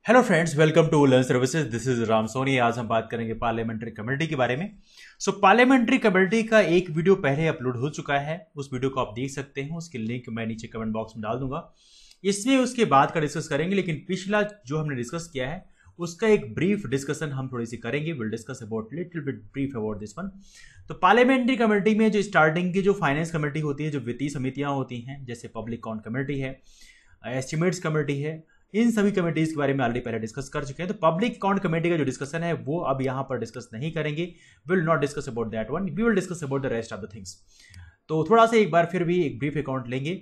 Hello friends, welcome to learn services. This is Ram Soni. आज हम बात करेंगे पार्लियामेंट्री कमेटी के बारे में। पार्लियामेंट्री कमेटी का एक वीडियो पहले अपलोड हो चुका है, उस वीडियो को आप देख सकते हैं। उसकी लिंक मैं नीचे कमेंट बॉक्स में डाल दूंगा। इसमें उसके बाद का डिस्कस करेंगे, लेकिन पिछला जो हमने डिस्कस किया है उसका एक ब्रीफ डिस्कशन हम थोड़ी सी करेंगे। Will discuss about little bit brief about this one. तो पार्लियामेंट्री कमेटी में जो स्टार्टिंग की जो फाइनेंस कमेटी होती है, जो वित्तीय समितियां होती हैं, जैसे पब्लिक अकाउंट कमेटी है, एस्टिमेट्स कमेटी है, इन सभी कमेटीज के बारे में ऑलरेडी पहले डिस्कस कर चुके हैं। तो पब्लिक अकाउंट कमेटी का जो डिस्कशन है वो अब यहां पर डिस्कस नहीं करेंगे। Will not discuss about that one, we will discuss about the rest of the things. तो थोड़ा सा एक बार फिर भी एक ब्रीफ अकाउंट लेंगे।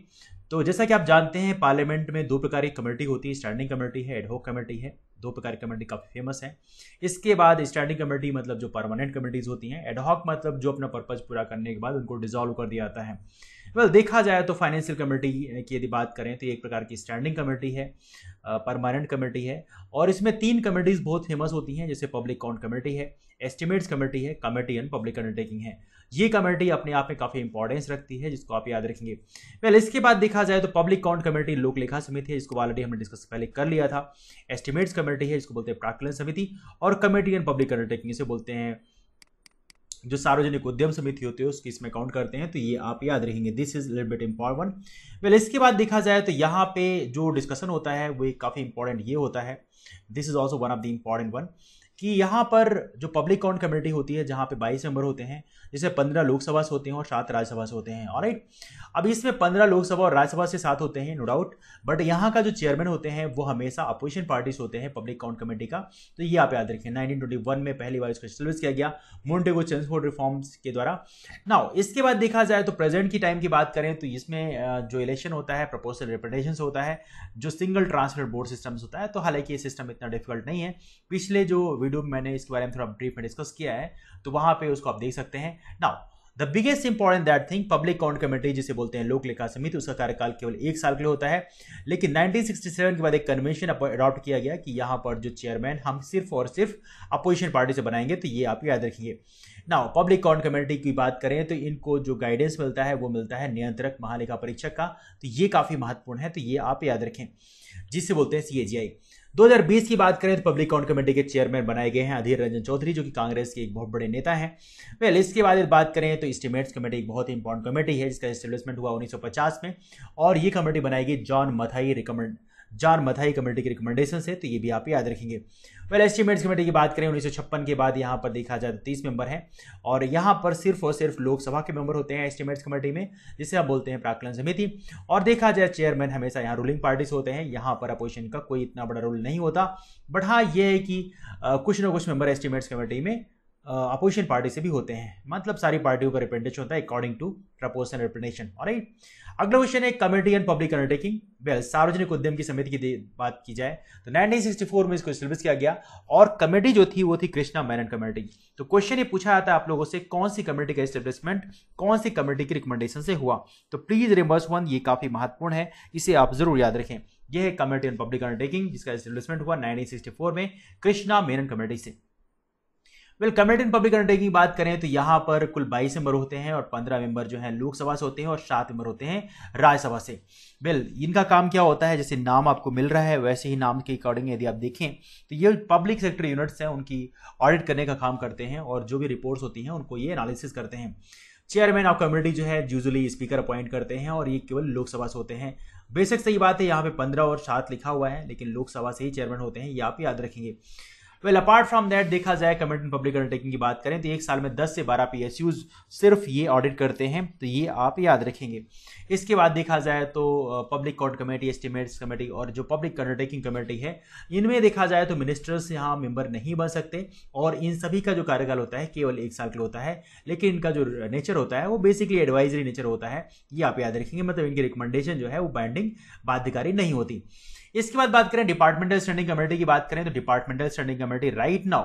तो जैसा कि आप जानते हैं, पार्लियामेंट में दो प्रकार की कमेटी होती है, स्टैंडिंग कमेटी है, एडहॉक कमेटी है। दो प्रकार की कमेटी काफी फेमस है। इसके बाद स्टैंडिंग कमेटी मतलब जो परमानेंट कमेटीज होती हैं, एडहॉक मतलब जो अपना पर्पज पूरा करने के बाद उनको डिसॉल्व कर दिया जाता है। देखा जाए तो फाइनेंशियल कमेटी की यदि बात करें तो एक प्रकार की स्टैंडिंग कमेटी है, परमानेंट कमेटी है, और इसमें तीन कमेटीज बहुत फेमस होती हैं, जैसे पब्लिक अकाउंट कमेटी है, एस्टिमेट्स कमेटी है, कमेटी ऑन पब्लिक अंडरटेकिंग है। ये कमेटी अपने आप में काफी इंपॉर्टेंस रखती है, जिसको आप याद रखेंगे। इसके बाद देखा जाए तो पब्लिक अकाउंट कमेटी लोक लेखा समिति है, जिसको ऑलरेडी हमने डिस्कस पहले कर लिया था। एस्टिमेट्स कमेटी है, जिसको बोलते हैं प्राक्कलन समिति, और कमेटी ऑन पब्लिक अंडरटेकिंग से बोलते हैं जो सार्वजनिक उद्यम समिति होती है, उसकी इसमें काउंट करते हैं। तो ये आप याद रखेंगे। This is little bit important. इसके बाद देखा जाए तो यहाँ पे जो डिस्कशन होता है वो काफी इंपॉर्टेंट ये होता है। This is also one of the important one कि यहाँ पर जो पब्लिक अकाउंट कमेटी होती है, जहाँ पे 22 मेंबर होते हैं, जिसे 15 लोकसभा से होते हैं और 7 राज्यसभा से होते हैं। ऑलराइट, अब इसमें 15 लोकसभा और राज्यसभा से 7 होते हैं, नो डाउट, बट यहाँ का जो चेयरमैन होते हैं वो हमेशा अपोजिशन पार्टीज होते हैं पब्लिक अकाउंट कमेटी का। तो ये आप याद रखें। 1921 में पहली बार इसको एस्टैब्लिश किया गया मोंटेगो चेम्सफोर्ड रिफॉर्म्स के द्वारा। नाउ इसके बाद देखा जाए तो प्रेजेंट की टाइम की बात करें तो इसमें जो इलेक्शन होता है प्रोपोर्शनल रिप्रेजेंटेशन होता है, जो सिंगल ट्रांसफर बोर्ड सिस्टम होता है। तो हालांकि ये सिस्टम इतना डिफिकल्ट नहीं है। पिछले जो वीडियो में मैंने इसके बारे में थोड़ा ब्रीफ में डिस्कस किया है, तो वहां पे उसको आप देख सकते हैं। Now the biggest important that thing, public account committee जिसे बोलते हैं लोक लेखा समिति, उसका कार्यकाल केवल 1 साल के लिए होता है। लेकिन 1967 के बाद एक कन्वेंशन अडॉप्ट किया गया कि यहां पर जो चेयरमैन हम सिर्फ और सिर्फ अपोजिशन पार्टी से बनाएंगे। तो ये आप याद रखिए। नाउ पब्लिक अकाउंट कमेटी की बात करें तो इनको जो गाइडेंस मिलता है वो मिलता है नियंत्रक महालेखा परीक्षक का। तो ये काफी महत्वपूर्ण है, तो ये आप याद रखें, जिसे बोलते हैं CAGI। 2020 की बात करें तो पब्लिक अकाउंट कमेटी के चेयरमैन बनाए गए हैं अधीर रंजन चौधरी, जो कि कांग्रेस के एक बहुत बड़े नेता हैं। इसके बाद बात करें तो एस्टिमेट्स कमेटी एक बहुत ही इंपॉर्टेंट कमेटी है, जिसका एस्टेब्लिशमेंट हुआ 1950 में, और ये कमेटी बनाई गई जॉन मथाई कमेटी के रिकमेंडेशन से। तो ये भी आप याद रखेंगे। एस्टिमेट्स कमेटी की बात करें 1956 के बाद यहाँ पर देखा जाए तो 30 मेंबर हैं, और यहाँ पर सिर्फ और सिर्फ लोकसभा के मेंबर होते हैं एस्टिमेट्स कमेटी में, जिसे आप बोलते हैं प्राक्कलन समिति। और देखा जाए चेयरमैन हमेशा यहाँ रूलिंग पार्टी से होते हैं, यहाँ पर अपोजिशन का कोई इतना बड़ा रोल नहीं होता। बट हाँ, ये है कि कुछ ना कुछ मेंबर एस्टिमेट्स कमेटी में अपोजिशन पार्टी से भी होते हैं, मतलब सारी पार्टियों का रिप्रेजेंटेशन होता है according to proportional representation. Alright, अगला क्वेश्चन है कमेटी ऑन पब्लिक अंडरटेकिंग। सार्वजनिक उद्यम की समिति की बात की जाए तो 1964 में इसको एस्टेब्लिश किया गया, और कमेटी जो थी वो थी कृष्णा मेनन कमेटी। तो क्वेश्चन ये पूछा जाता है आप लोगों से, कौन सी कमेटी का एस्टेब्लिशमेंट कौन सी कमेटी की रिकमेंडेशन से हुआ। तो प्लीज रिमेंबर वन, ये काफी महत्वपूर्ण है, इसे आप जरूर याद रखें। यह है कमेटी ऑन पब्लिक अंडरटेकिंग, जिसका एस्टेब्लिशमेंट हुआ 1964 में कृष्णा मेनन कमेटी से। कमेटी ऑन पब्लिक अंडरटेकिंग की बात करें तो यहां पर कुल 22 मेंबर होते हैं, और 15 मेंबर जो हैं लोकसभा से होते हैं, और 7 मेंबर होते हैं राज्यसभा से। इनका काम क्या होता है, जैसे नाम आपको मिल रहा है वैसे ही नाम के अकॉर्डिंग यदि आप देखें तो ये पब्लिक सेक्टर यूनिट्स हैं, उनकी ऑडिट करने का काम करते हैं, और जो भी रिपोर्ट्स होती हैं उनको ये एनालिसिस करते हैं। चेयरमैन ऑफ कमेटी जो है यूजुअली स्पीकर अपॉइंट करते हैं, और ये केवल लोकसभा से होते हैं। बेशक सही बात है, यहाँ पे 15 और 7 लिखा हुआ है, लेकिन लोकसभा से ही चेयरमैन होते हैं, ये आप याद रखेंगे। अपार्ट फ्रॉम दैट देखा जाए कमेटी ऑन पब्लिक अंडरटेकिंग की बात करें तो एक साल में 10 से 12 PSUs सिर्फ ये ऑडिट करते हैं, तो ये आप याद रखेंगे। इसके बाद देखा जाए तो public account committee, estimates committee और जो पब्लिक अंडरटेकिंग कमेटी है, इनमें देखा जाए तो मिनिस्टर्स यहाँ मेंबर नहीं बन सकते, और इन सभी का जो कार्यकाल होता है केवल 1 साल के लिए होता है। लेकिन इनका जो नेचर होता है वो बेसिकली एडवाइजरी नेचर होता है, ये आप याद रखेंगे। मतलब इनकी रिकमेंडेशन जो है वो बाइंडिंग बाध्यकारी नहीं होती। इसके बाद बात करें डिपार्टमेंटल स्टैंडिंग कमेटी की बात करें तो departmental standing committee right now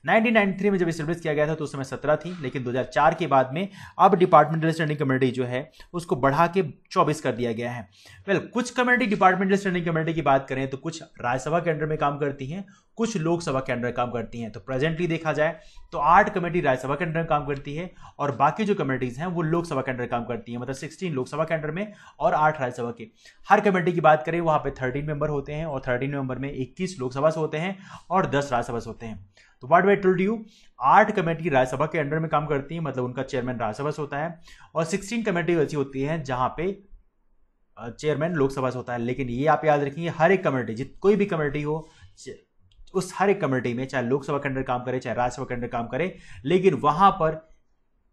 1993 में जब इस्टेब्लिश किया गया था तो उस समय 17 थी, लेकिन 2004 के बाद में अब डिपार्टमेंटल स्टैंडिंग कमेटी जो है उसको बढ़ा के 24 कर दिया गया है। कुछ कमेटी डिपार्टमेंटल स्टैंडिंग कमेटी की बात करें तो कुछ राज्यसभा के अंडर में काम करती हैं, कुछ लोकसभा के अंडर काम करती हैं। तो प्रेजेंटली देखा जाए तो 8 कमेटी राज्यसभा के अंडर काम करती है और बाकी जो कमेटीज हैं वो लोकसभा के अंडर काम करती हैं, मतलब 16 लोकसभा के अंडर में और 8 राज्यसभा के। हर कमेटी की बात करें वहां पे 13 मेंबर होते हैं और 13 मेंबर में 21 लोकसभा से होते हैं और 10 राज्यसभा से होते हैं। तो what I told you, 8 committee Rajya Sabha के अंडर में काम करती है, मतलब उनका चेयरमैन राज्यसभा से होता है, और 16 कमेटी ऐसी होती है जहां पे चेयरमैन लोकसभा से होता है। लेकिन ये आप याद रखिए, हर एक कमेटी, कोई भी कमेटी हो, उस हर एक कमेटी में चाहे लोकसभा के अंडर काम करे चाहे राज्यसभा के अंडर काम करे, लेकिन वहां पर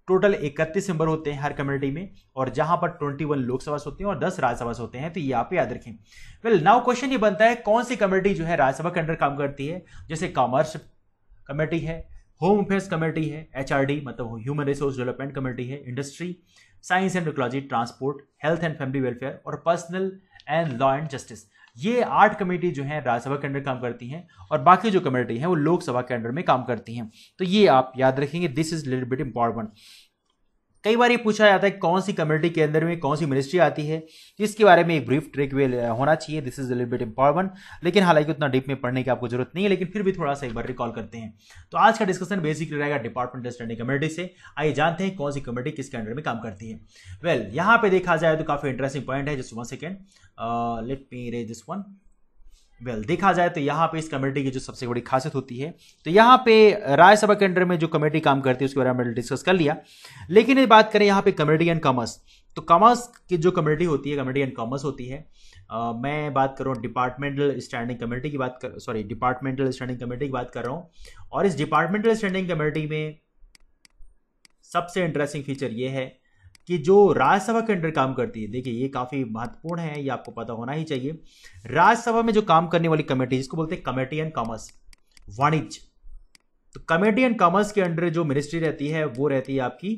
टोटल 31 मेंबर होते हैं हर कमेटी में, और जहां पर 21 लोकसभा से होते हैं और 10 राज्यसभा से होते हैं। तो ये आप याद रखें। नाउ क्वेश्चन ये बनता है कौन सी कमेटी जो है राज्यसभा के अंडर काम करती है। जैसे कॉमर्स कमेटी है, होम अफेयर्स कमेटी है, HRD मतलब ह्यूमन रिसोर्स डेवलपमेंट कमेटी है, industry, science and technology, transport, health and family welfare और personnel and law and justice. ये 8 कमेटी जो है राज्यसभा के अंडर काम करती हैं और बाकी जो कमेटी हैं वो लोकसभा के अंडर में काम करती हैं। तो ये आप याद रखेंगे, this is little bit important. कई बार ये पूछा जाता है कौन सी कमेटी के अंदर में कौन सी मिनिस्ट्री आती है, इसके बारे में एक ब्रीफ ट्रिक होना चाहिए। This is little bit important, लेकिन हालांकि उतना डीप में पढ़ने की आपको जरूरत नहीं है, लेकिन फिर भी थोड़ा सा एक बार रिकॉल करते हैं। तो आज का डिस्कशन बेसिकली रहेगा डिपार्टमेंटल स्टैंडिंग कमेटी से। आइए जानते हैं कौन सी कमेटी किसके अंडर में काम करती है। यहाँ पे देखा जाए तो काफी इंटरेस्टिंग पॉइंट है। Just 1 second, let me erase this one. देखा जाए तो यहाँ पे इस कमेटी की जो सबसे बड़ी खासियत होती है, तो यहाँ पे राज्यसभा के अंडर में जो कमेटी काम करती है उसके बारे में डिस्कस कर लिया। लेकिन ये बात करें यहाँ पे कमेटी एंड कॉमर्स, तो कॉमर्स की जो कमेटी होती है, कमेटी एंड कॉमर्स होती है। मैं बात कर रहा हूँ डिपार्टमेंटल स्टैंडिंग कमेटी की डिपार्टमेंटल स्टैंडिंग कमेटी की बात कर रहा हूँ। और इस डिपार्टमेंटल स्टैंडिंग कमेटी में सबसे इंटरेस्टिंग फीचर ये है कि जो राज्यसभा के अंडर काम करती है, देखिए ये काफी महत्वपूर्ण है, ये आपको पता होना ही चाहिए। राज्यसभा में जो काम करने वाली कमेटी जिसको बोलते हैं कमेटी एंड कॉमर्स, वाणिज्य। तो कमेटी एंड कॉमर्स के अंडर जो मिनिस्ट्री रहती है वो रहती है आपकी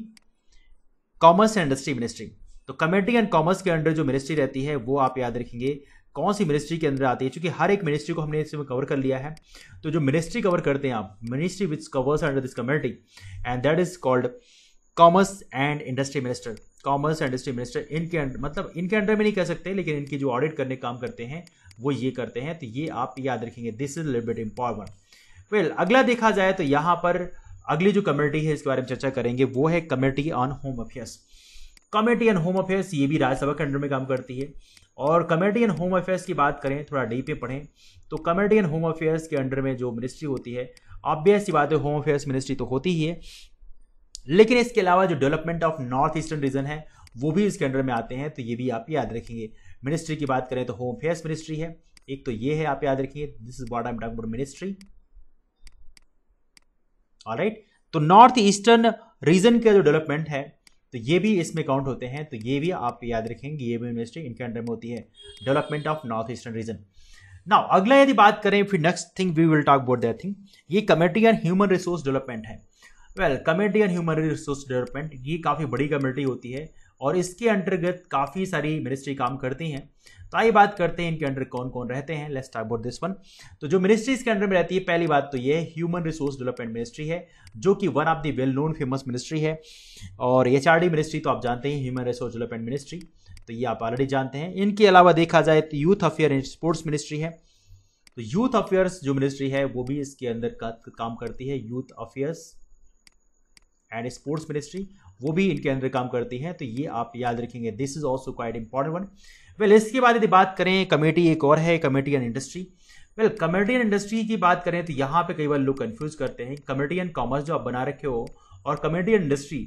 कॉमर्स एंड इंडस्ट्री मिनिस्ट्री। तो कमेटी एंड कॉमर्स के अंडर जो मिनिस्ट्री रहती है वो आप याद रखेंगे कौन सी मिनिस्ट्री के अंदर आती है, क्योंकि हर एक मिनिस्ट्री को हमने इसमें कवर कर लिया है। तो जो मिनिस्ट्री कवर करते हैं आप, ministry which covers under this committee and that is called commerce and industry minister. Commerce and industry minister इनके अंडर, मतलब इनके अंडर में नहीं कह सकते, लेकिन इनकी जो ऑडिट करने काम करते हैं वो ये करते हैं। तो ये आप याद रखेंगे, this is little bit important. अगला देखा जाए तो यहाँ पर अगली जो कमेटी है इसके बारे में चर्चा करेंगे वो है committee on home affairs. Committee on home affairs ये भी राज्यसभा के अंडर में काम करती है। और कमेटी ऑन होम अफेयर्स की बात करें, थोड़ा डीप में पढ़ें, तो कमेटी ऑन होम अफेयर्स के अंडर में जो मिनिस्ट्री होती है, ऑब्वियस सी बात है होम अफेयर्स मिनिस्ट्री तो होती ही है, लेकिन इसके अलावा जो development of north eastern reason है वो भी इसके अंडर में आते हैं। तो ये भी आप याद रखेंगे। मिनिस्ट्री की बात करें तो होम अफेयर्स मिनिस्ट्री है, एक तो ये है, आप याद रखिए, this is what I am talking about ministry. Alright, तो नॉर्थ ईस्टर्न रीजन का जो डेवलपमेंट है तो ये भी इसमें काउंट होते हैं। तो ये भी आप याद रखेंगे, ये भी मिनिस्ट्री इनके अंडर में होती है, development of north eastern region. Now अगला यदि बात करें, फिर next thing we will talk about that thing, ये committee on human resource development है। Committee on human resource development ये काफी बड़ी कमेटी होती है और इसके अंतर्गत काफी सारी मिनिस्ट्री काम करती हैं। तो आइए बात करते हैं इनके अंडर कौन कौन रहते हैं। Let's talk about this one. तो जो मिनिस्ट्री इसके अंडर में रहती है, पहली बात तो ये ह्यूमन रिसोर्स डेवलपमेंट मिनिस्ट्री है, जो कि one of the well known famous ministry है। और HRD मिनिस्ट्री तो आप जानते हैं, ह्यूमन रिसोर्स डेवलपमेंट मिनिस्ट्री, तो ये आप ऑलरेडी जानते हैं। इनके अलावा देखा जाए तो youth affair and sports ministry है। तो यूथ अफेयर्स जो मिनिस्ट्री है वो भी इसके अंदर काम करती है, youth affairs and sports ministry वो भी इनके अंदर काम करती है। तो ये आप याद रखेंगे, this is also quite important one. इसके बाद यदि बात करें, कमेटी एक और है, committee on industry. Committee on industry की बात करें तो यहाँ पे कई बार लोग कंफ्यूज करते हैं, कमेटी ऑन कॉमर्स जो आप बना रखे हो और कमेटी ऑन इंडस्ट्री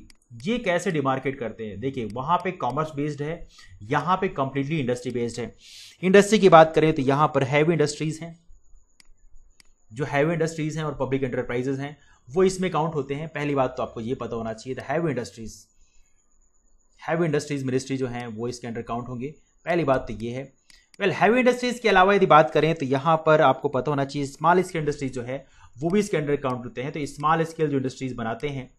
ये कैसे डिमार्केट करते हैं। देखिए वहां पे कॉमर्स बेस्ड है, यहाँ पे कंप्लीटली इंडस्ट्री बेस्ड है। इंडस्ट्री की बात करें तो यहाँ पर हैवी इंडस्ट्रीज हैं, जो हैवी इंडस्ट्रीज हैं और पब्लिक एंटरप्राइजेज हैं वो इसमें काउंट होते हैं। पहली बात तो आपको ये पता होना चाहिए, तो हैवी इंडस्ट्रीज मिनिस्ट्री जो हैं वो इसके अंडर काउंट होंगे। पहली बात तो ये है। हैवी इंडस्ट्रीज के अलावा यदि बात करें तो यहाँ पर आपको पता होना चाहिए स्मॉल स्केल इंडस्ट्रीज जो है वो भी इसके अंडर काउंट होते हैं। तो स्मॉल स्केल जो इंडस्ट्रीज बनाते हैं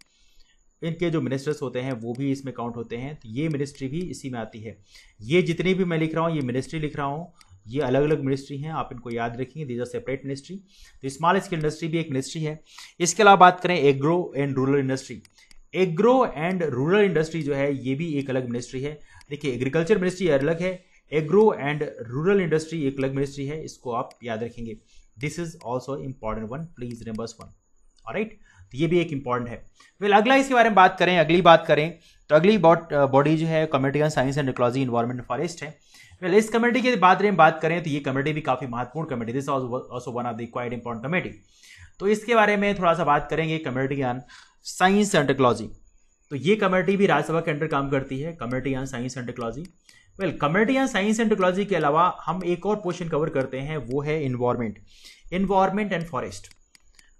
इनके जो मिनिस्टर्स होते हैं वो भी इसमें काउंट होते हैं। तो ये मिनिस्ट्री भी इसी में आती है। ये जितनी भी मैं लिख रहा हूँ ये मिनिस्ट्री लिख रहा हूँ, ये अलग अलग मिनिस्ट्री हैं, आप इनको याद रखेंगे, दीज आर सेपरेट मिनिस्ट्री। तो स्मॉल स्केल इंडस्ट्री भी एक मिनिस्ट्री है। इसके अलावा बात करें agro and rural industry, agro and rural industry जो है ये भी एक अलग मिनिस्ट्री है। देखिए एग्रीकल्चर मिनिस्ट्री अलग है, एग्रो एंड रूरल इंडस्ट्री एक अलग मिनिस्ट्री है, इसको आप याद रखेंगे। This is also important one, please remember one. Alright, तो ये भी एक इंपॉर्टेंट है। वेल अगला इसके बारे में बात करें, अगली बात करें तो अगली बॉडी जो है committee on science and technology environment and forest है। वेल इस कमेटी के बारे में बात करें तो ये कमेटी भी काफी महत्वपूर्ण committee, this also one of the quite important committee. तो इसके बारे में थोड़ा सा बात करेंगे, committee on science and technology. तो ये कमेटी भी राज्यसभा के अंडर काम करती है, committee on science and technology. Well committee on science and technology के अलावा हम एक और पोर्शन कवर करते हैं, वो है एनवायरमेंट एंड फॉरेस्ट।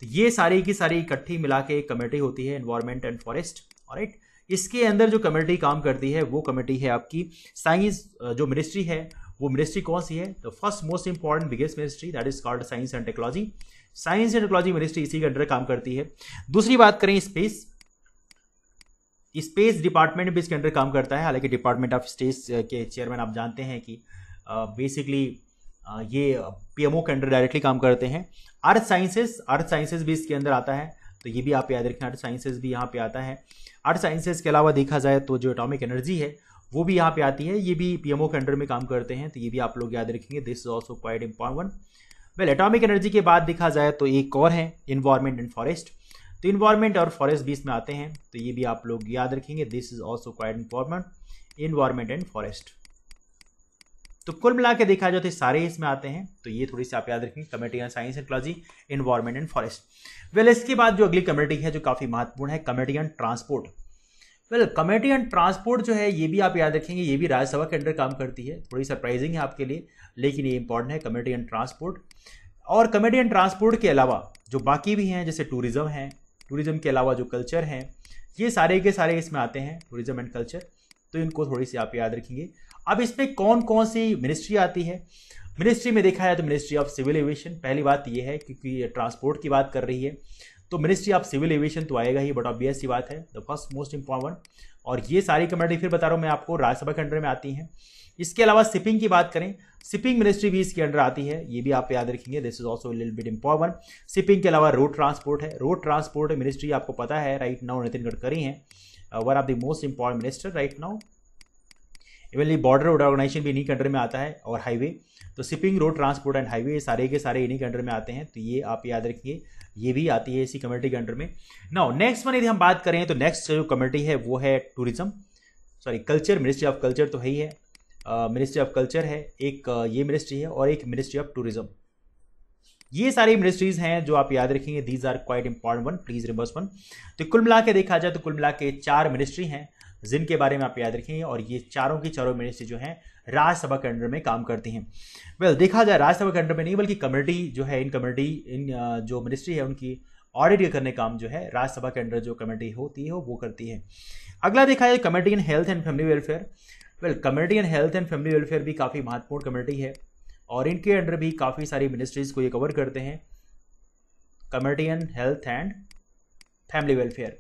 तो ये सारी की सारी इकट्ठी मिला के एक कमेटी होती है, एनवायरमेंट एंड फॉरेस्ट। ऑलराइट, इसके अंदर जो कमेटी काम करती है वो कमेटी है आपकी साइंस, जो मिनिस्ट्री है वो मिनिस्ट्री कौन सी है? तो first most important biggest ministry that is called science and technology. Science and technology ministry इसी के अंडर काम करती है। दूसरी बात करें स्पेस डिपार्टमेंट भी इसके अंडर काम करता है, हालांकि डिपार्टमेंट ऑफ स्पेस के चेयरमैन आप जानते हैं कि बेसिकली ये पीएमओ के अंडर डायरेक्टली काम करते हैं। अर्थ साइंसेस भी इसके अंदर आता है, तो ये भी आप याद रखें, अर्थ साइंसेस भी यहाँ पे आता है। अर्थ साइंसेस के अलावा देखा जाए तो जो एटॉमिक एनर्जी है वो भी यहाँ पे आती है, ये भी पीएमओ के अंडर में काम करते हैं, तो ये भी आप लोग याद रखेंगे, this is also quite important one. Well atomic energy के बाद देखा जाए तो एक और है एनवायरमेंट एंड फॉरेस्ट। तो इन्वायरमेंट और फॉरेस्ट भी इसमें आते हैं, तो ये भी आप लोग याद रखेंगे, this is also quite important, environment and forest. तो कुल मिला के देखा जाए तो सारे इसमें आते हैं, तो ये थोड़ी सी आप याद रखेंगे, committee on science and technology, environment and forest. Well इसके बाद जो अगली कमेटी है जो काफी महत्वपूर्ण है, committee on transport. Well committee on transport जो है ये भी आप याद रखेंगे, ये भी राज्यसभा के अंडर काम करती है, थोड़ी सरप्राइजिंग है आपके लिए लेकिन ये इंपॉर्टेंट है, कमेटी ऑन ट्रांसपोर्ट। और कमेटी ऑन ट्रांसपोर्ट के अलावा जो बाकी भी हैं जैसे टूरिज्म है, टूरिज्म के अलावा जो कल्चर है, ये सारे के सारे इसमें आते हैं, टूरिज्म एंड कल्चर, तो इनको थोड़ी सी आप याद रखेंगे। अब इसमें कौन कौन सी मिनिस्ट्री आती है? मिनिस्ट्री में देखा जाए तो मिनिस्ट्री ऑफ सिविल एविएशन, पहली बात ये है क्योंकि ये ट्रांसपोर्ट की बात कर रही है तो मिनिस्ट्री ऑफ सिविल एविएशन तो आएगा ही, बट ऑब्वियस सी बात है, द फर्स्ट मोस्ट इंपॉर्टेंट। और ये सारी कमेटी फिर बता रहा हूँ मैं आपको, राज्यसभा के अंडर में आती हैं। इसके अलावा शिपिंग की बात करें, शिपिंग मिनिस्ट्री भी इसके अंडर आती है, ये भी आप याद रखेंगे, this is also little bit important. Shipping के अलावा रोड ट्रांसपोर्ट है, रोड ट्रांसपोर्ट मिनिस्ट्री आपको पता है राइट नाउ नितिन गडकरी हैं, one of the most important minister right now. Evenly border road organisation भी इन्हीं के अंडर में आता है, और हाईवे, तो shipping, road transport and highway सारे के सारे इन्हीं के अंडर में आते हैं, तो ये आप याद रखिए, ये भी आती है इसी कमेटी के अंडर में। नाउ नेक्स्ट वन यदि हम बात करें तो नेक्स्ट जो कमेटी है वो है tourism, sorry culture, ministry of culture तो है ही है, मिनिस्ट्री ऑफ कल्चर है एक, ये मिनिस्ट्री है, और एक मिनिस्ट्री ऑफ टूरिज्म। ये सारी मिनिस्ट्रीज हैं जो आप याद रखेंगे, these are quite important one, please remember one. तो कुल मिला के देखा जाए तो कुल मिला के 4 मिनिस्ट्री हैं जिनके बारे में आप याद रखेंगे, और ये चारों की चारों मिनिस्ट्री जो हैं राज्यसभा के अंडर में काम करती हैं। वेल देखा जाए राज्यसभा के अंडर में नहीं बल्कि कमेटी जो है, इन जो मिनिस्ट्री है उनकी ऑडिट करने काम जो है राज्यसभा के अंडर जो कमेटी होती है वो करती है। अगला देखा जाए committee in health and family welfare. Well committee in health and family welfare भी काफ़ी महत्वपूर्ण कमेटी है, और इनके अंडर भी काफ़ी सारी मिनिस्ट्रीज को ये कवर करते हैं, committee in health and family welfare.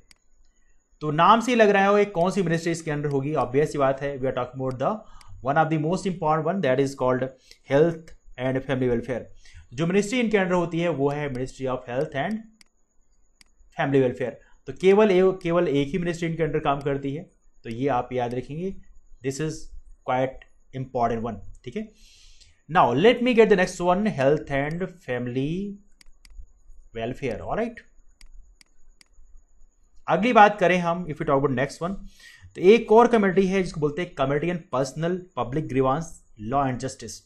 तो नाम से ही लग रहा है वो एक कौन सी मिनिस्ट्री इसके अंडर होगी, ऑब्वियस सी बात है, we are talking about the one of the most important one that is called health and family welfare. जो मिनिस्ट्री इनके अंडर होती है वो है ministry of health and family welfare. तो केवल एक ही मिनिस्ट्री इनके अंडर काम करती है, तो ये आप याद रखेंगे, this is quite important one, ठीक है। Now let me get the next one, health and family welfare. Alright, अगली बात करें हम, if you talk about next one, तो एक और कमेटी है जिसको बोलते हैं committee on personnel public grievance law and justice.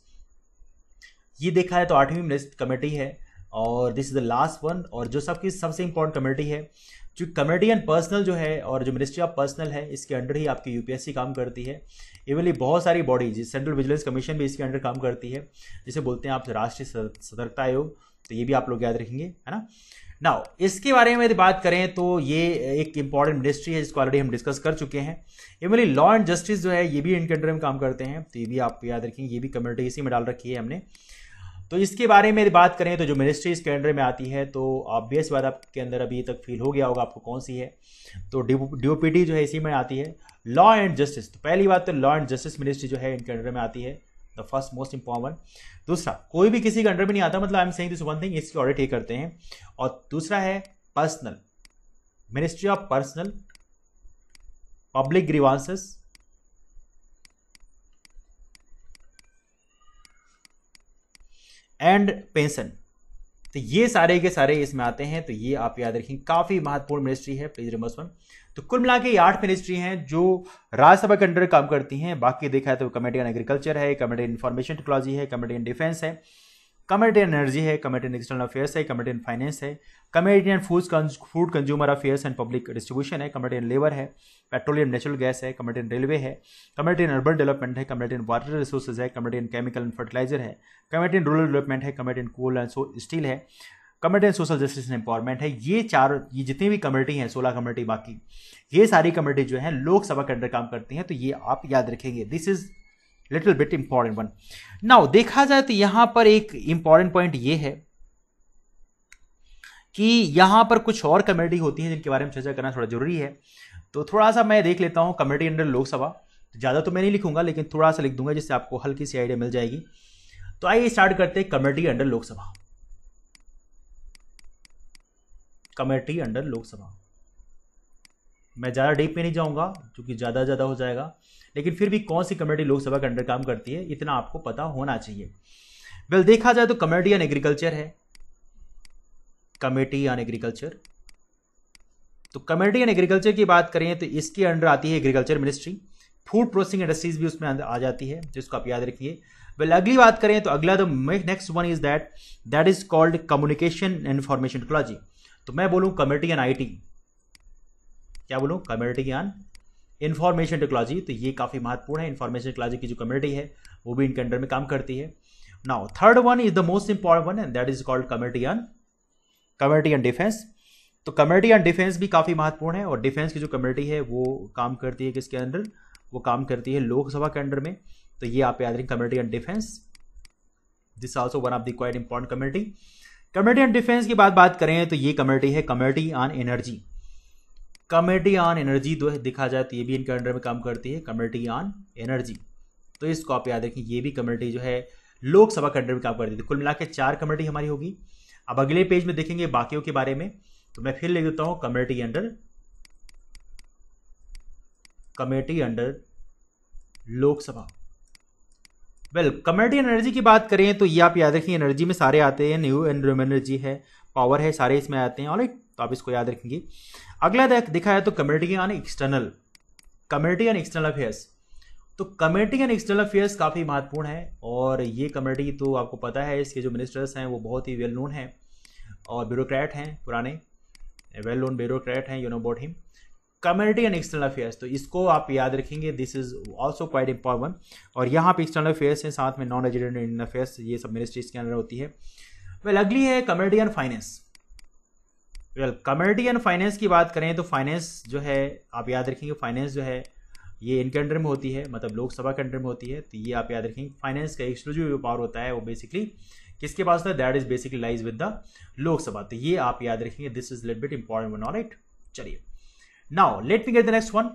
ये देखा है तो 8वीं कमेटी है, और this is the last one, और जो सबसे इंपॉर्टेंट कमेटी है, जो कमेटी ऑन पर्सनल जो है और जो मिनिस्ट्री ऑफ पर्सनल है, इसके अंडर ही आपकी यूपीएससी काम करती है। इवनली बहुत सारी बॉडीज, सेंट्रल विजिलेंस कमीशन भी इसके अंडर काम करती है, जिसे बोलते हैं आप राष्ट्रीय सतर्कता आयोग, तो ये भी आप लोग याद रखेंगे, है ना। नाउ इसके बारे में बात करें तो ये एक इंपॉर्टेंट मिनिस्ट्री है जिसको ऑलरेडी हम डिस्कस कर चुके हैं। इवनली लॉ एंड जस्टिस जो है ये भी इनके अंडर में काम करते हैं, तो ये भी आप याद रखेंगे, ये भी कमेटी इसी में डाल रखी है हमने। तो इसके बारे में बात करें तो जो मिनिस्ट्री इसके अंडर में आती है, तो ऑब्वियस बात आपके अंदर अभी तक फील हो गया होगा आपको कौन सी है, तो डीओपीटी जो है इसी में आती है। लॉ एंड जस्टिस, तो पहली बात तो लॉ एंड जस्टिस मिनिस्ट्री जो है इनके अंडर में आती है, द फर्स्ट मोस्ट इंपॉर्टेंट। दूसरा, कोई भी किसी के अंडर में नहीं आता, मतलब I am saying this one thing, इसकी ऑडिट ही करते हैं। और दूसरा है personal, ministry of personal, public grievances and pension. तो ये सारे के सारे इसमें आते हैं, तो ये आप याद रखें, काफी महत्वपूर्ण मिनिस्ट्री है, प्लीज रिमेंबर वन। तो कुल मिला के 8 मिनिस्ट्री हैं जो राज्यसभा के अंडर काम करती हैं। बाकी देखा है तो कमेटी ऑन एग्रीकल्चर है, कमेटी ऑन इंफॉर्मेशन टेक्नोलॉजी है, कमेटी ऑन डिफेंस है, कमेटी ऑन एनर्जी है, कमेटी ऑन एक्सटर्नल अफेयर्स है, कमेटी ऑन फाइनेंस है, committee on food consumer affairs and public distribution है, कमेटी ऑन लेबर है, petroleum natural gas है, committee on railway है, committee on urban development है, committee on water resources है, committee on chemical and fertiliser है, committee on rural development है, committee on coal and steel है, committee on social justice and empowerment है। ये जितनी भी कमेटी हैं, 16 कमेटी, बाकी ये सारी कमेटी जो है लोकसभा के अंडर काम करती हैं। तो ये आप याद रखेंगे, this is little bit important one. Now देखा जाए तो यहां पर एक इंपॉर्टेंट पॉइंट ये है कि यहां पर कुछ और कमेटी होती हैं जिनके बारे में चर्चा करना थोड़ा जरूरी है। तो थोड़ा सा मैं देख लेता हूं कमेटी अंडर लोकसभा। ज्यादा तो मैं नहीं लिखूंगा, लेकिन थोड़ा सा लिख दूंगा जिससे आपको हल्की सी आइडिया मिल जाएगी। तो आइए स्टार्ट करते हैं committee under Lok Sabha. Committee under Lok Sabha, मैं ज्यादा डीप में नहीं जाऊंगा क्योंकि ज्यादा हो जाएगा, लेकिन फिर भी कौन सी कमेटी लोकसभा के अंडर काम करती है इतना आपको पता होना चाहिए। वेल देखा जाए तो कमेटी ऑन एग्रीकल्चर है, कमेटी ऑन एग्रीकल्चर। तो कमेटी ऑन एग्रीकल्चर की बात करें तो इसके अंडर आती है agriculture ministry, food processing industries भी उसमें आ जाती है, जिसको आप याद रखिए। वेल अगली बात करें तो अगला the next one is that is called communication and information technology. तो मैं बोलूं कमेटी ऑन आईटी, क्या बोलूं, कमेटी ऑन इंफॉर्मेशन टेक्नोलॉजी। तो ये काफी महत्वपूर्ण है, इंफॉर्मेशन टेक्नोलॉजी की जो कमेटी है वो भी इनके अंडर में काम करती है। Now third one is the most important one and that is called committee on defence. तो कमेटी ऑन डिफेंस भी काफी महत्वपूर्ण है, और डिफेंस की जो कमेटी है वो काम करती है किसके अंदर, वो काम करती है लोकसभा के अंडर में। तो ये आप याद रखें, committee on defence, this also one of the quite important committee. Committee on defence की बात करें तो ये कमेटी है committee on energy. Committee on energy दिखा जाए तो ये भी इनके अंडर में काम करती है, कमेटी ऑन एनर्जी। तो इसको आप याद रखें, ये भी कमेटी जो है लोकसभा के अंडर में काम करती है। कुल मिला के 4 कमेटी हमारी होगी। अब अगले पेज में देखेंगे बाकियों के बारे में, तो मैं फिर लिख देता हूं committee under Lok Sabha. Well committee energy की बात करें तो ये आप याद रखेंगे, एनर्जी में सारे आते हैं, न्यू एंड एनर्जी है, पावर है, सारे इसमें आते हैं। ऑलराइट, तो आप इसको याद रखेंगे। अगला देखा है तो कमेटी ऑन एक्सटर्नल अफेयर्स। तो कमेटी ऑन एक्सटर्नल अफेयर्स काफी महत्वपूर्ण है, और ये कमेटी तो आपको पता है इसके जो मिनिस्टर्स हैं वो बहुत ही वेल नोन हैं और ब्यूरोक्रेट हैं, पुराने वेल नोन ब्यूरोक्रेट हैं, you know about him. Committee on external affairs, तो इसको आप याद रखेंगे, this is also quite important. और यहाँ पे एक्सटर्नल अफेयर्स हैं, साथ में नॉन रेजिडेंट इंडियन अफेयर्स, ये सब मिनिस्ट्रीज के अंदर होती है। वेल अगली है committee on finance. Well committee on finance की बात करें तो फाइनेंस जो है आप याद रखेंगे, फाइनेंस जो है ये इनके अंडर में होती है, मतलब लोकसभा के अंडर में होती है। तो ये आप याद रखेंगे, फाइनेंस का एक्सक्लूसिव पावर होता है वो बेसिकली किसके पास होता है, that is basically lies with the Lok Sabha. तो ये आप याद रखेंगे, this is little bit important one. Alright, चलिए now let me get the next one.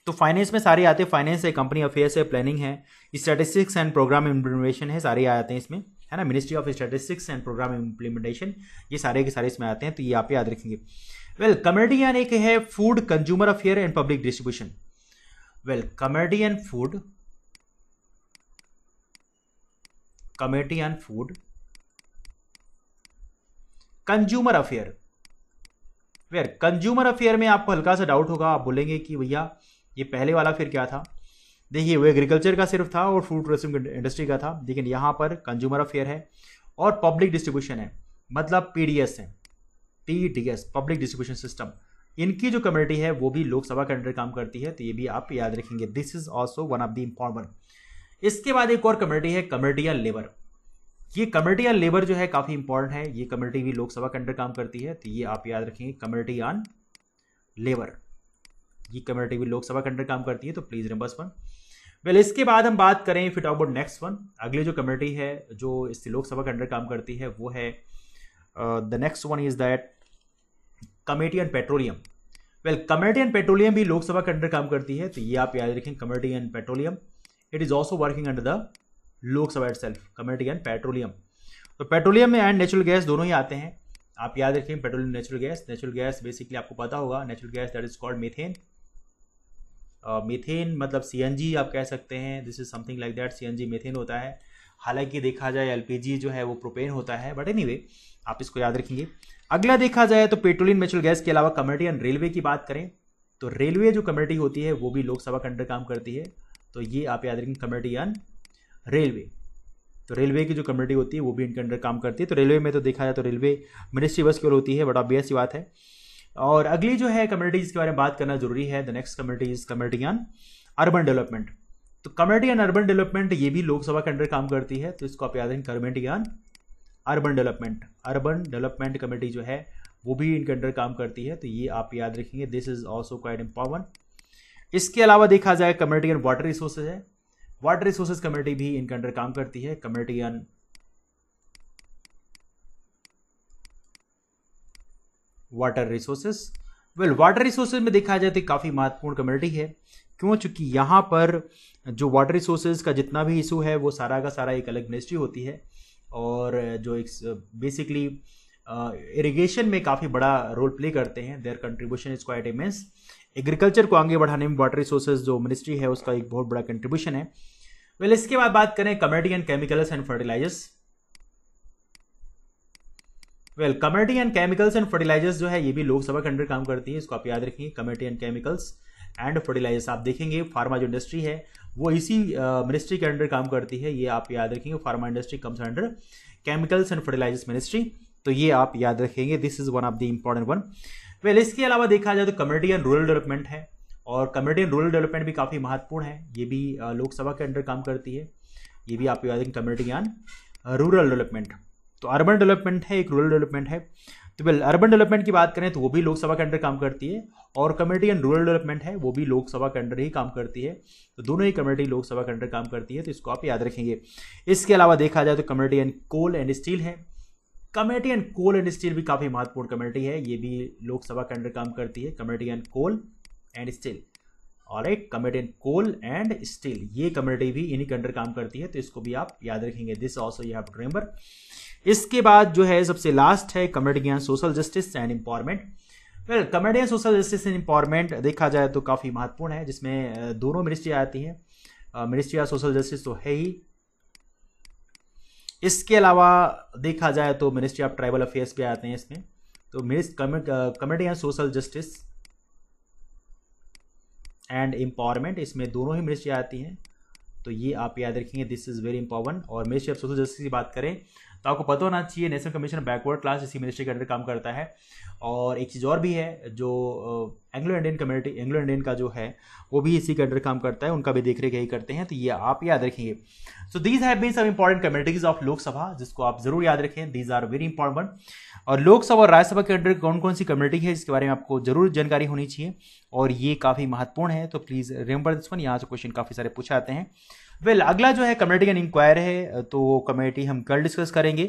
तो फाइनेंस में सारे आते हैं, फाइनेंस है, कंपनी अफेयर्स है, प्लानिंग है, स्टैटिस्टिक्स एंड प्रोग्राम इम्प्लीमेंटेशन है, सारे आते हैं इसमें, है ना, ministry of statistics and programme implementation, ये सारे के सारे इसमें आते हैं। तो ये आप याद रखेंगे। वेल कमेटी ऑन एक है food consumer affair and public distribution. Well committee on food consumer affair. Where consumer affair में आपको हल्का सा डाउट होगा, आप बोलेंगे कि भैया ये पहले वाला फिर क्या था। देखिए वो एग्रीकल्चर का सिर्फ था और फूड प्रोसेसिंग इंडस्ट्री का था, लेकिन यहां पर कंज्यूमर अफेयर है और पब्लिक डिस्ट्रीब्यूशन है, मतलब पीडीएस है, पीडीएस पब्लिक डिस्ट्रीब्यूशन सिस्टम। इनकी जो कमेटी है वो भी लोकसभा के अंडर काम करती है। तो ये भी आप याद रखेंगे, this is also one of the important. इसके बाद एक और कमेटी है कमेटी ऑन लेबर। ये कमेटी ऑन लेबर जो है काफी इंपॉर्टेंट है, ये कमेटी भी लोकसभा के अंडर काम करती है। तो ये आप याद रखेंगे, कमेटी ऑन लेबर, ये कमेटी भी लोकसभा के अंडर काम करती है। तो प्लीज रिमेंबर वन। वेल इसके बाद हम बात करें फिट अबाउट नेक्स्ट वन, अगली जो कमेटी है जो इस लोकसभा के अंडर काम करती है वो है the next one is that committee on petroleum. Well committee on petroleum भी लोकसभा के अंडर काम करती है। तो ये आप याद रखें, committee on petroleum, it is also working under the Lok Sabha itself, community on petroleum. तो पेट्रोलियम एंड नेचुरल गैस दोनों ही आते हैं, आप याद रखें पेट्रोलियम नेचुरल गैस बेसिकली आपको पता होगा, natural gas that is called methane. Methane मतलब सीएनजी आप कह सकते हैं, this is something like that, CNG methane होता है। हालांकि देखा जाए एलपीजी जो है वो प्रोपेन होता है, बट एनीवे आप इसको याद रखेंगे। अगला देखा जाए तो पेट्रोलियम नेचुरल गैस के अलावा कम्युनिटी ऑन रेलवे की बात करें तो रेलवे जो कम्युनिटी होती है वो भी लोकसभा के अंडर काम करती है, तो ये आप याद रखेंगे कम्युनिटी ऑन रेलवे। तो रेलवे की जो कम्युनिटी होती है वो भी इनके अंडर काम करती है। तो रेलवे में तो देखा जाए तो रेलवे मिनिस्ट्री बस केवल होती है, बट ऑब्वियस सी बात है। और अगली जो है कम्युनिटी जिसके बारे में बात करना जरूरी है, the next community is community on urban development. तो कम्युनिटी ऑन अर्बन डेवलपमेंट ये भी लोकसभा के अंडर काम करती है, तो इसको आप याद रखें community on urban development. Urban development committee जो है वो भी इनके अंडर काम करती है, तो ये आप याद रखेंगे, this is also quite important. इसके अलावा देखा जाए कम्युनिटी ऑन वाटर रिसोर्सेज है, वाटर रिसोर्सेज कमेटी भी इनके अंडर काम करती है, community on water resources. Well water resources में देखा जाए तो काफी महत्वपूर्ण कम्युनिटी है, क्यों? चूंकि यहां पर जो वाटर रिसोर्सेज का जितना भी इशू है वो सारा का सारा एक अलग मिनिस्ट्री होती है, और जो एक बेसिकली इरिगेशन में काफी बड़ा रोल प्ले करते हैं, there contribution is quite immense. Agriculture को आगे बढ़ाने में वाटर रिसोर्सेज जो मिनिस्ट्री है उसका एक बहुत बड़ा कंट्रीब्यूशन है। वेल इसके बाद बात करें community and chemicals and fertilisers. Well community and chemicals and fertilisers जो है ये भी लोकसभा के अंडर काम करती है, इसको आप याद रखिए, community and chemicals and fertilisers. आप देखेंगे फार्मा जो इंडस्ट्री है वो इसी मिनिस्ट्री के अंडर काम करती है, ये आप याद रखेंगे, pharma industry comes under chemicals and fertilisers ministry, तो ये आप याद रखेंगे, this is one of the important one. Well इसके अलावा देखा जाए तो कम्युनिटी एंड रूरल डेवलपमेंट है, और कम्युनिटी एंड रूरल डेवलपमेंट भी काफी महत्वपूर्ण है, ये भी लोकसभा के अंडर काम करती है, ये भी आप याद रखेंगे कम्युनिटी एंड रूरल डेवलपमेंट। तो अर्बन डेवलपमेंट है, एक रूरल डेवलपमेंट है। तो वेल अर्बन डेवलपमेंट की बात करें तो वो भी लोकसभा के अंडर काम करती है, और कम्युनिटी एंड रूरल डेवलपमेंट है वो भी लोकसभा के अंडर ही काम करती है, तो दोनों ही कम्युनिटी लोकसभा के अंडर काम करती है, तो इसको आप याद रखेंगे। इसके अलावा देखा जाए तो community and coal and steel है, community and coal and steel भी काफी महत्वपूर्ण कम्युनिटी है, ये भी लोकसभा के अंडर काम करती है, community and coal and steel. Alright, community and coal and steel ये कम्युनिटी भी इन्हीं के अंडर काम करती है, तो इसको भी आप याद रखेंगे, this also you have to remember. इसके बाद जो है सबसे लास्ट है community and social justice and empowerment. Well community and social justice and empowerment देखा जाए तो काफी महत्वपूर्ण है, जिसमें दोनों मिनिस्ट्री आती हैं, मिनिस्ट्री ऑफ सोशल जस्टिस तो है ही, इसके अलावा देखा जाए तो मिनिस्ट्री ऑफ ट्राइबल अफेयर्स भी आते हैं इसमें। तो community and social justice and empowerment इसमें दोनों ही मिनिस्ट्री आती हैं, तो ये आप याद रखेंगे, दिस इज वेरी इंपॉर्टेंट। और मिनिस्ट्री ऑफ सोशल जस्टिस की बात करें तो आपको पता होना चाहिए national commission of backward class इसी मिनिस्ट्री के अंडर काम करता है। और एक चीज़ और भी है, जो Anglo Indian community, Anglo Indian का जो है वो भी इसी के अंडर काम करता है, उनका भी देख रेख यही करते हैं, तो ये आप याद रखेंगे। So these have been some important communities of Lok Sabha, जिसको आप जरूर याद रखें, दीज आर वेरी इंपॉर्टेंट। और लोकसभा और राज्यसभा के अंडर कौन कौन सी कम्युनिटी है जिसके बारे में आपको जरूर जानकारी होनी चाहिए, और ये काफी महत्वपूर्ण है, तो प्लीज रिमेंबर दिस वन, यहाँ से क्वेश्चन काफी सारे पूछे आते हैं। वेल अगला जो है कम्युनिटी एंड इंक्वायर है, तो कम्युनिटी हम कल डिस्कस करेंगे।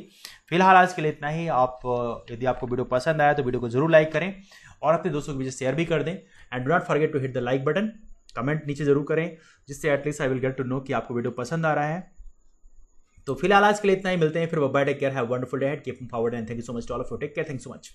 फिलहाल आज के लिए इतना ही। आप यदि आपको वीडियो पसंद आया तो वीडियो को जरूर लाइक करें और अपने दोस्तों के बीच शेयर भी कर दें, and do not forget to hit the like button. Comment नीचे जरूर करें, जिससे at least I will get to know कि आपको वीडियो पसंद आ रहा है। तो फिलहाल आज के लिए इतना ही, मिलते हैं फिर, bye, take care, have wonderful day ahead, keep forward and thank you so much to all of you, take care, thank you so much.